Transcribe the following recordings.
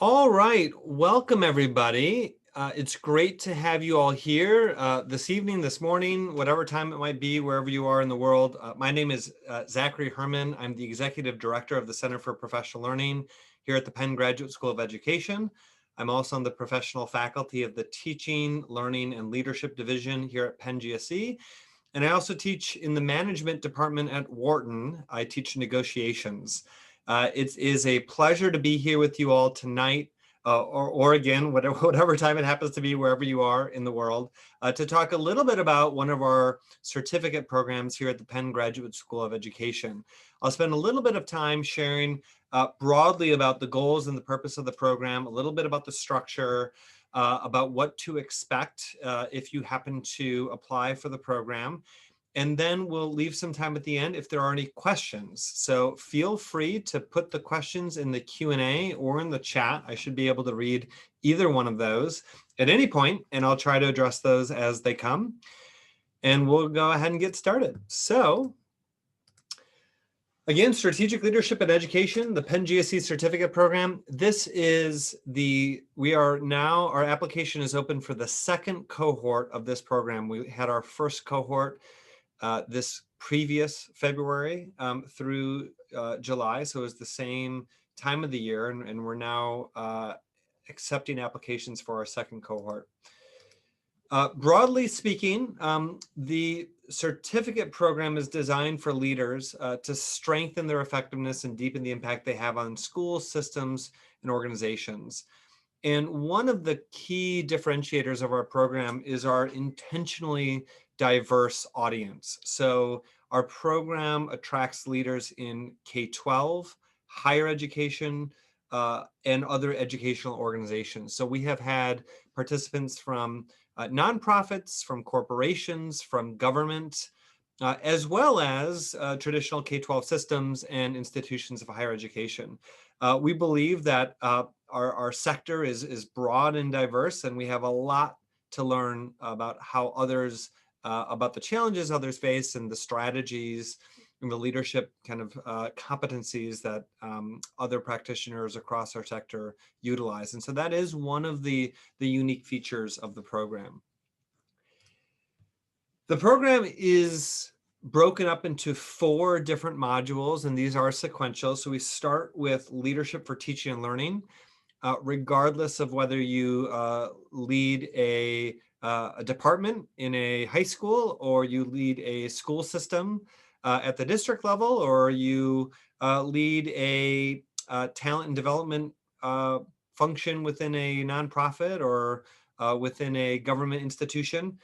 All right, welcome everybody. It's great to have you all here this evening, this morning, whatever time it might be, wherever you are in the world. My name is Zachary Herrmann. I'm the Executive Director of the Center for Professional Learning here at the Penn Graduate School of Education. I'm also on the professional faculty of the Teaching, Learning, and Leadership Division here at Penn GSE. And I also teach in the management department at Wharton. I teach negotiations. It is a pleasure to be here with you all tonight, or again, whatever time it happens to be, wherever you are in the world, to talk a little bit about one of our certificate programs here at the Penn Graduate School of Education. I'll spend a little bit of time sharing broadly about the goals and the purpose of the program, a little bit about the structure, about what to expect if you happen to apply for the program. And then we'll leave some time at the end if there are any questions. So feel free to put the questions in the Q&A or in the chat. I should be able to read either one of those at any point, and I'll try to address those as they come. And we'll go ahead and get started. So again, Strategic Leadership in Education, the Penn GSE Certificate Program. Our application is open for the second cohort of this program. We had our first cohort this previous February through July, so it was the same time of the year, and we're now accepting applications for our second cohort. Broadly speaking, the certificate program is designed for leaders to strengthen their effectiveness and deepen the impact they have on schools, systems, and organizations. And one of the key differentiators of our program is our intentionally diverse audience. So our program attracts leaders in K-12, higher education, and other educational organizations. So we have had participants from nonprofits, from corporations, from government, as well as traditional K-12 systems and institutions of higher education. We believe that our sector is broad and diverse, and we have a lot to learn about how about the challenges others face and the strategies and the leadership kind of competencies that other practitioners across our sector utilize. And so that is one of the unique features of the program. The program is broken up into 4 different modules, and these are sequential. So we start with Leadership for Teaching and Learning, regardless of whether you lead a department in a high school, or you lead a school system at the district level, or you lead a talent and development function within a nonprofit or within a government institution.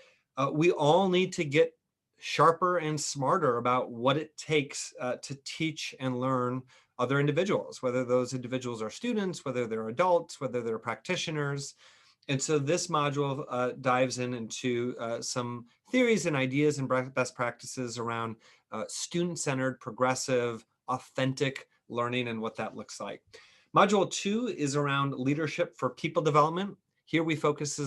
We all need to get sharper and smarter about what it takes to teach and learn other individuals, whether those individuals are students, whether they're adults, whether they're practitioners. And so this module dives into some theories and ideas and best practices around student-centered, progressive, authentic learning and what that looks like. Module 2 is around leadership for people development. Here we focus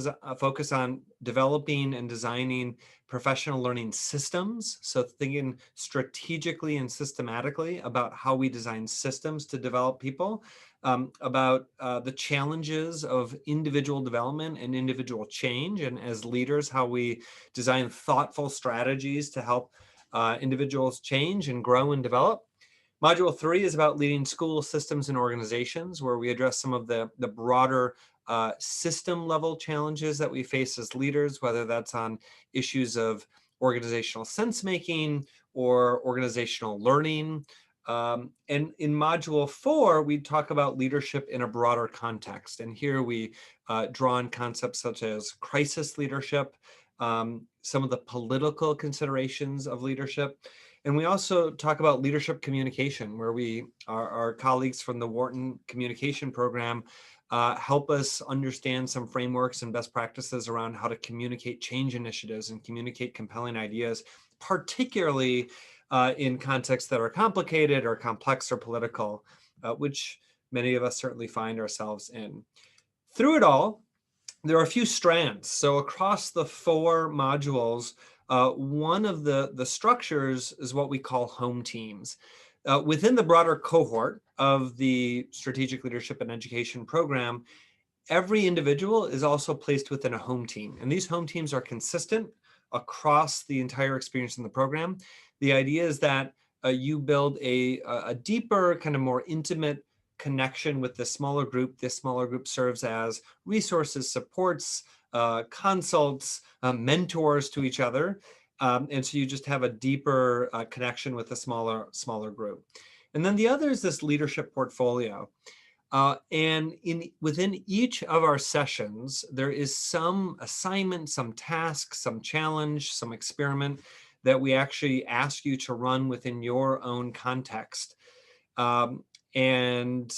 on developing and designing professional learning systems. So thinking strategically and systematically about how we design systems to develop people, about the challenges of individual development and individual change, and as leaders, how we design thoughtful strategies to help individuals change and grow and develop. Module 3 is about leading school systems and organizations, where we address some of the broader system level challenges that we face as leaders, whether that's on issues of organizational sense making or organizational learning. And in module 4, we talk about leadership in a broader context. And here we draw on concepts such as crisis leadership, some of the political considerations of leadership. And we also talk about leadership communication, where our colleagues from the Wharton Communication Program help us understand some frameworks and best practices around how to communicate change initiatives and communicate compelling ideas, particularly in contexts that are complicated or complex or political, which many of us certainly find ourselves in. Through it all, there are a few strands. So across the 4 modules, one of the structures is what we call home teams. Within the broader cohort, of the Strategic Leadership and Education program, every individual is also placed within a home team. And these home teams are consistent across the entire experience in the program. The idea is that you build a deeper, kind of more intimate connection with the smaller group. This smaller group serves as resources, supports, consults, mentors to each other. And so you just have a deeper connection with a smaller group. And then the other is this leadership portfolio. And within each of our sessions, there is some assignment, some task, some challenge, some experiment that we actually ask you to run within your own context, and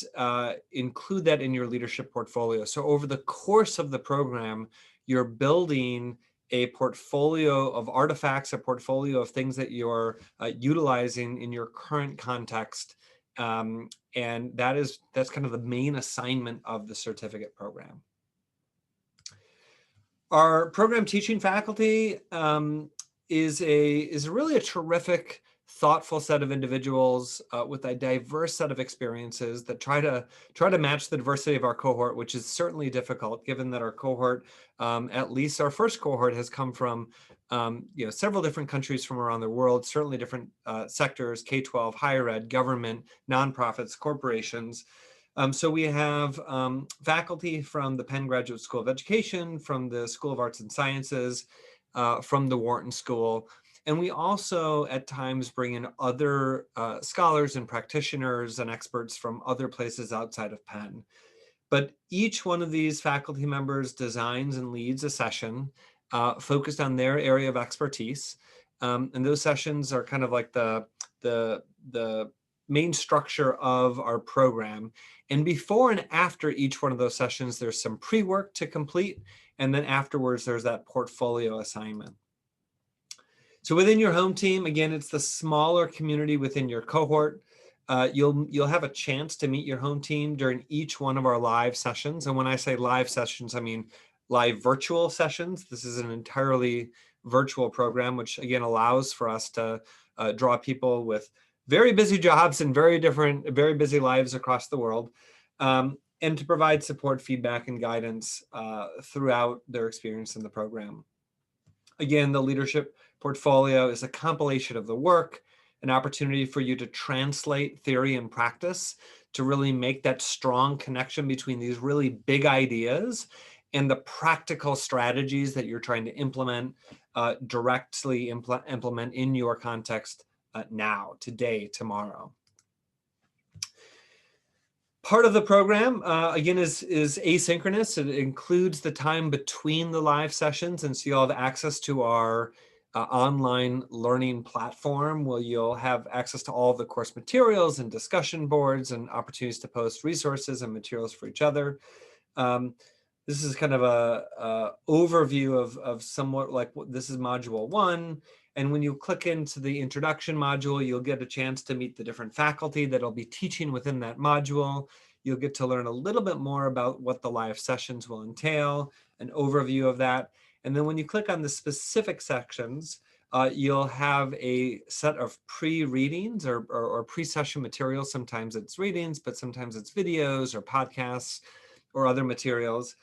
include that in your leadership portfolio. So over the course of the program, you're building a portfolio of artifacts, a portfolio of things that you're utilizing in your current context. And that's kind of the main assignment of the certificate program. Our program teaching faculty is really a terrific, thoughtful set of individuals with a diverse set of experiences that try to match the diversity of our cohort, which is certainly difficult given that our cohort, at least our first cohort, has come from several different countries from around the world, certainly different sectors: K-12, higher ed, government, nonprofits, corporations. So we have faculty from the Penn Graduate School of Education, from the School of Arts and Sciences, from the Wharton School. And we also at times bring in other scholars and practitioners and experts from other places outside of Penn. But each one of these faculty members designs and leads a session focused on their area of expertise. And those sessions are kind of like the main structure of our program. And before and after each one of those sessions, there's some pre-work to complete. And then afterwards, there's that portfolio assignment. So within your home team, again, it's the smaller community within your cohort. You'll have a chance to meet your home team during each one of our live sessions. And when I say live sessions, I mean live virtual sessions. This is an entirely virtual program, which again allows for us to draw people with very busy jobs and very busy lives across the world, and to provide support, feedback, and guidance throughout their experience in the program. Again, the leadership portfolio is a compilation of the work, an opportunity for you to translate theory and practice to really make that strong connection between these really big ideas and the practical strategies that you're trying to implement, directly implement in your context now, today, tomorrow. Part of the program, again, is asynchronous. It includes the time between the live sessions, and so you'll have access to our online learning platform where you'll have access to all of the course materials and discussion boards and opportunities to post resources and materials for each other. This is kind of a overview of somewhat like this is module 1. And when you click into the introduction module, you'll get a chance to meet the different faculty that'll be teaching within that module. You'll get to learn a little bit more about what the live sessions will entail, an overview of that. And then when you click on the specific sections, you'll have a set of pre-readings or pre-session materials. Sometimes it's readings, but sometimes it's videos or podcasts or other materials.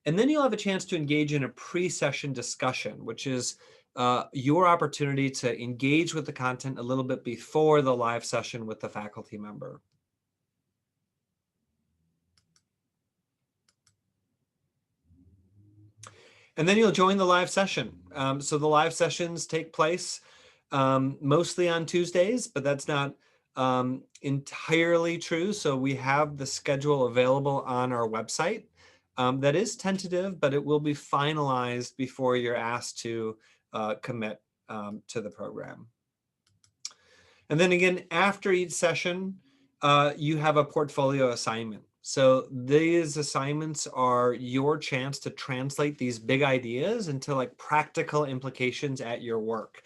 And then you'll have a chance to engage in a pre-session discussion, which is your opportunity to engage with the content a little bit before the live session with the faculty member. And then you'll join the live session. So the live sessions take place mostly on Tuesdays, but that's not entirely true. So we have the schedule available on our website. That is tentative, but it will be finalized before you're asked to commit to the program. And then again, after each session, you have a portfolio assignment. So these assignments are your chance to translate these big ideas into like practical implications at your work.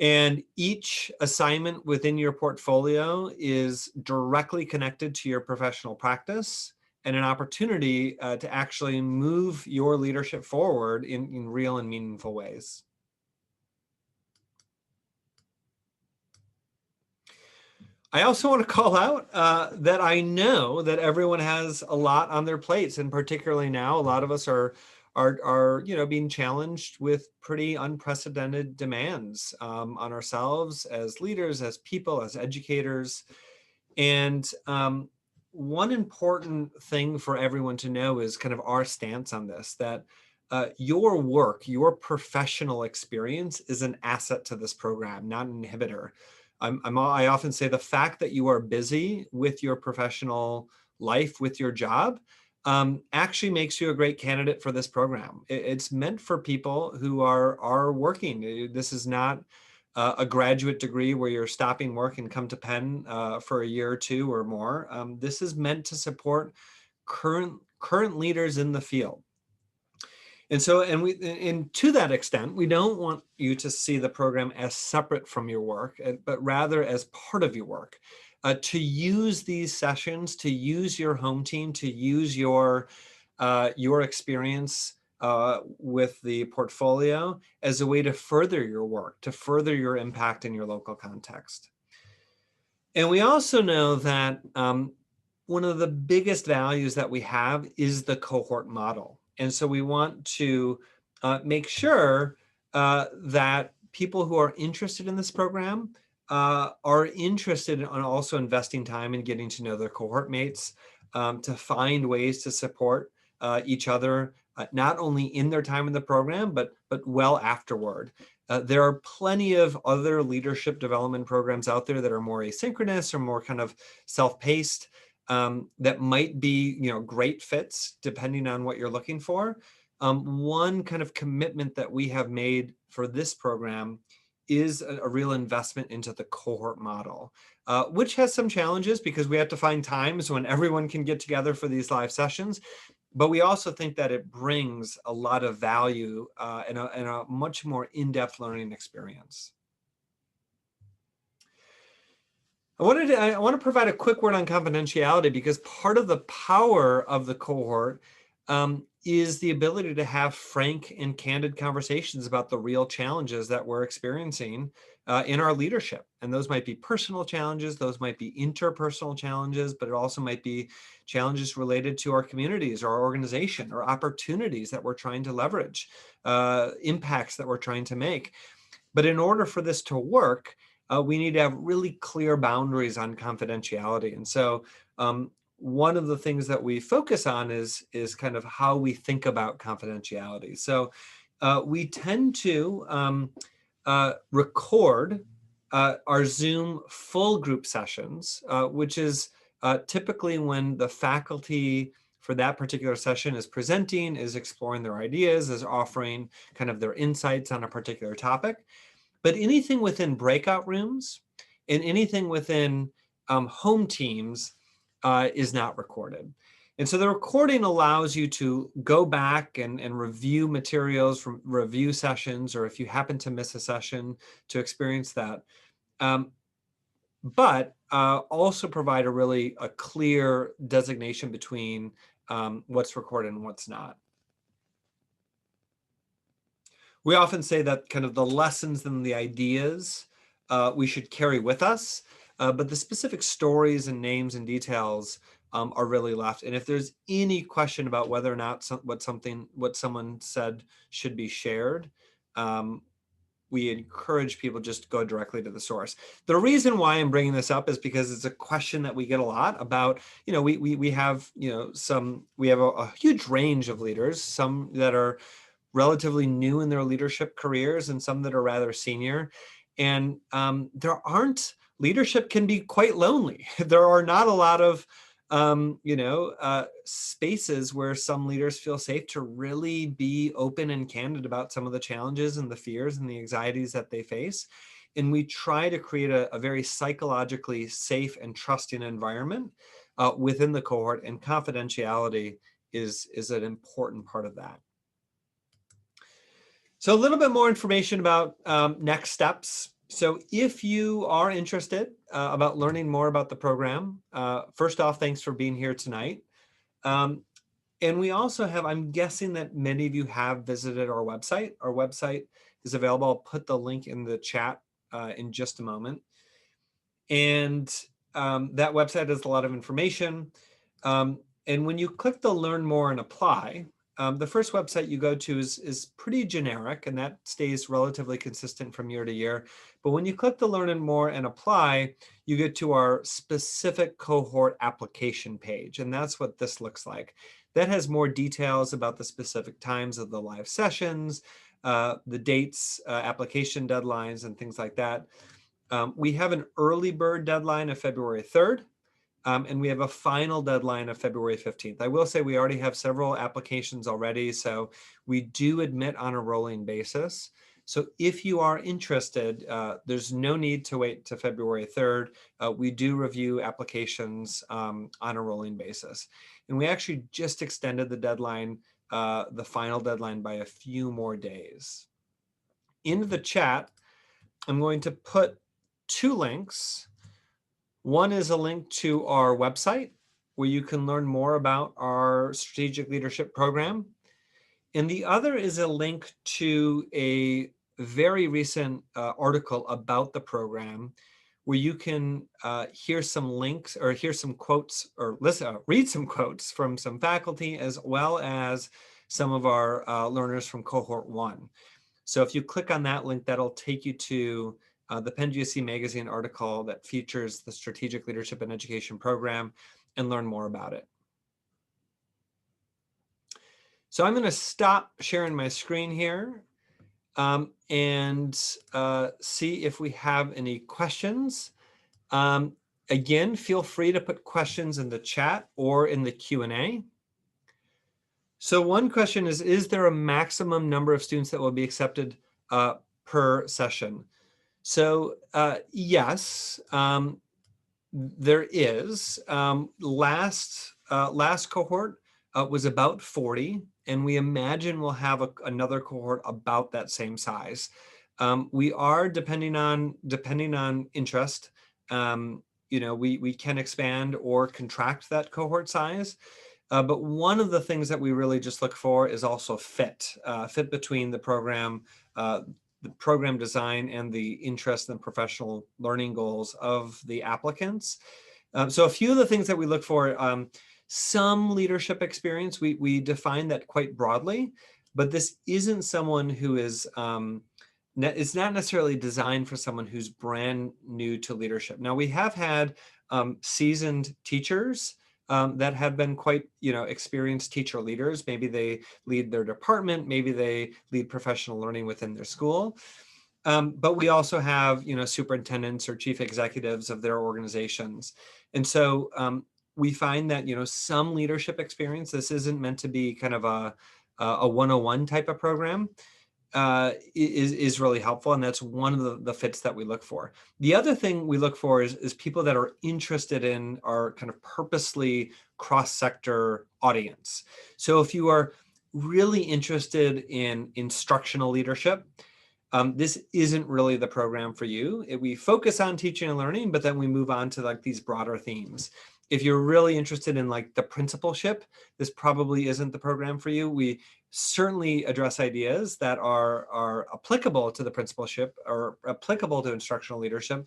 And each assignment within your portfolio is directly connected to your professional practice and an opportunity to actually move your leadership forward in real and meaningful ways. I also want to call out that I know that everyone has a lot on their plates, and particularly now, a lot of us are being challenged with pretty unprecedented demands on ourselves as leaders, as people, as educators. And one important thing for everyone to know is kind of our stance on this, that your work, your professional experience is an asset to this program, not an inhibitor. I often say the fact that you are busy with your professional life, with your job, actually makes you a great candidate for this program. It's meant for people who are working. This is not a graduate degree where you're stopping work and come to Penn for a year or two or more. This is meant to support current leaders in the field. And so, and to that extent, we don't want you to see the program as separate from your work, but rather as part of your work. To use these sessions, to use your home team, to use your experience with the portfolio as a way to further your work, to further your impact in your local context. And we also know that one of the biggest values that we have is the cohort model. And so we want to make sure that people who are interested in this program are interested in also investing time in getting to know their cohort mates, to find ways to support each other, not only in their time in the program, but well afterward. There are plenty of other leadership development programs out there that are more asynchronous or more kind of self-paced, that might be great fits depending on what you're looking for. One kind of commitment that we have made for this program is a real investment into the cohort model, which has some challenges because we have to find times when everyone can get together for these live sessions. But we also think that it brings a lot of value and a much more in-depth learning experience. I want to provide a quick word on confidentiality, because part of the power of the cohort is the ability to have frank and candid conversations about the real challenges that we're experiencing in our leadership. And those might be personal challenges, those might be interpersonal challenges, but it also might be challenges related to our communities or our organization, or opportunities that we're trying to leverage, impacts that we're trying to make. But in order for this to work, we need to have really clear boundaries on confidentiality. And so one of the things that we focus on is kind of how we think about confidentiality. So we tend to record our Zoom full group sessions, which is typically when the faculty for that particular session is presenting, is exploring their ideas, is offering kind of their insights on a particular topic. But anything within breakout rooms and anything within home teams is not recorded. And so the recording allows you to go back and review materials from review sessions, or if you happen to miss a session, to experience that. But also provide a clear designation between what's recorded and what's not. We often say that kind of the lessons and the ideas we should carry with us, but the specific stories and names and details are really left. And if there's any question about whether or not what someone said should be shared, we encourage people just to go directly to the source. The reason why I'm bringing this up is because it's a question that we get a lot about. We have a huge range of leaders, some that are relatively new in their leadership careers and some that are rather senior. And leadership can be quite lonely. There are not a lot of spaces where some leaders feel safe to really be open and candid about some of the challenges and the fears and the anxieties that they face. And we try to create a very psychologically safe and trusting environment within the cohort, and confidentiality is an important part of that. So a little bit more information about next steps. So if you are interested about learning more about the program, first off, thanks for being here tonight. And we also have, I'm guessing that many of you have visited our website. Our website is available. I'll put the link in the chat in just a moment. And that website has a lot of information. And when you click the Learn More and Apply, the first website you go to is pretty generic, and that stays relatively consistent from year to year. But when you click the Learn More and Apply, you get to our specific cohort application page, and that's what this looks like. That has more details about the specific times of the live sessions, the dates, application deadlines, and things like that. We have an early bird deadline of February 3rd. And we have a final deadline of February 15th. I will say we already have several applications already, so we do admit on a rolling basis. So if you are interested, there's no need to wait to February 3rd. We do review applications on a rolling basis. And we actually just extended the deadline, the final deadline, by a few more days. In the chat, I'm going to put 2 links. One is a link to our website where you can learn more about our strategic leadership program. And the other is a link to a very recent article about the program where you can hear some links or hear some quotes or read some quotes from some faculty as well as some of our learners from cohort 1. So if you click on that link, that'll take you to the Penn GSE magazine article that features the Strategic Leadership and Education Program and learn more about it. So I'm going to stop sharing my screen here and see if we have any questions. Again, feel free to put questions in the chat or in the Q&A. So one question is there a maximum number of students that will be accepted per session? So yes, there is. Last cohort was about 40, and we imagine we'll have another cohort about that same size. We are depending on interest. We can expand or contract that cohort size. But one of the things that we really just look for is also fit between the program design and the interest and professional learning goals of the applicants. So a few of the things that we look for, some leadership experience, we define that quite broadly, but this isn't someone who is, it's not necessarily designed for someone who's brand new to leadership. Now we have had seasoned teachers that have been quite, experienced teacher leaders. Maybe they lead their department, maybe they lead professional learning within their school. But we also have, superintendents or chief executives of their organizations. And so we find that, some leadership experience, this isn't meant to be kind of a 101 type of program, is really helpful. And that's one of the fits that we look for. The other thing we look for is people that are interested in our kind of purposely cross-sector audience. So if you are really interested in instructional leadership, this isn't really the program for you. We focus on teaching and learning, but then we move on to like these broader themes. If you're really interested in like the principalship, this probably isn't the program for you. We certainly address ideas that are applicable to the principalship or applicable to instructional leadership,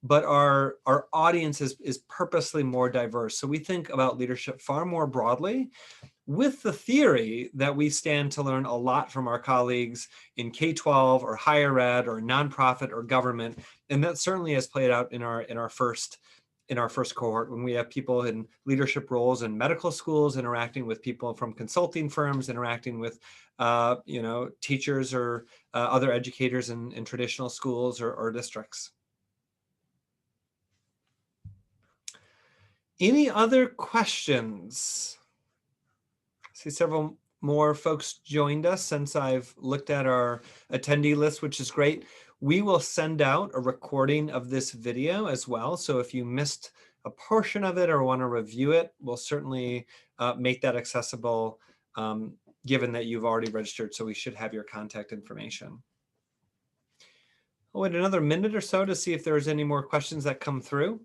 but our audience is purposely more diverse. So we think about leadership far more broadly, with the theory that we stand to learn a lot from our colleagues in K-12 or higher ed or nonprofit or government. And that certainly has played out in our first cohort when we have people in leadership roles in medical schools, interacting with people from consulting firms, interacting with teachers or other educators in traditional schools or districts. Any other questions? I see several more folks joined us since I've looked at our attendee list, which is great. We will send out a recording of this video as well. So if you missed a portion of it or want to review it, we'll certainly make that accessible, given that you've already registered. So we should have your contact information. We'll wait another minute or so to see if there's any more questions that come through.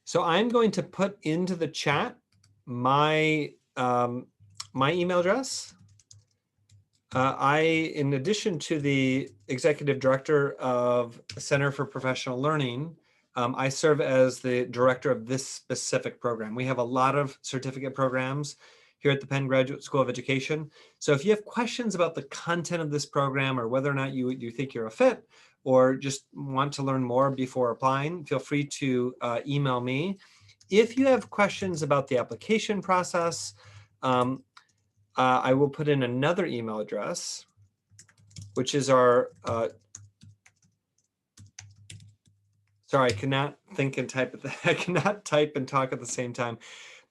So I'm going to put into the chat my my email address. In addition to the executive director of Center for Professional Learning, I serve as the director of this specific program. We have a lot of certificate programs here at the Penn Graduate School of Education. So if you have questions about the content of this program or whether or not you think you're a fit or just want to learn more before applying, feel free to email me. If you have questions about the application process, I will put in another email address, which is our, sorry, I cannot think and type I cannot type and talk at the same time.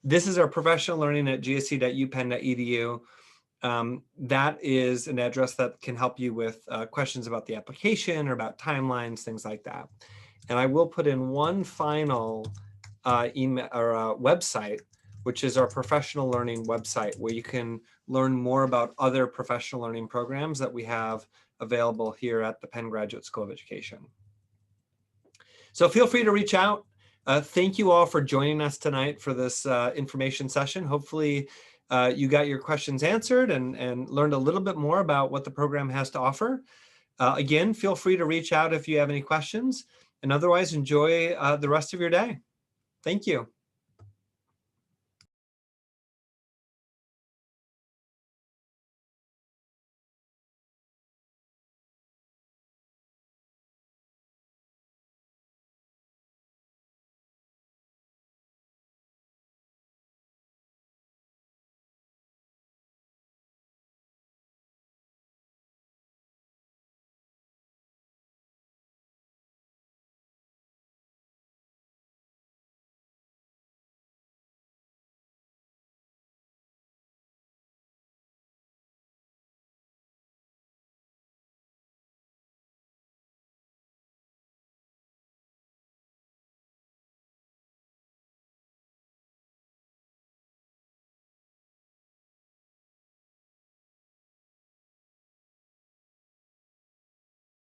This is our professional learning at gsc.upenn.edu. That is an address that can help you with questions about the application or about timelines, things like that. And I will put in one final email or website, which is our professional learning website, where you can learn more about other professional learning programs that we have available here at the Penn Graduate School of Education. So feel free to reach out. Thank you all for joining us tonight for this information session. Hopefully you got your questions answered and learned a little bit more about what the program has to offer. Again, feel free to reach out if you have any questions, and otherwise enjoy the rest of your day. Thank you.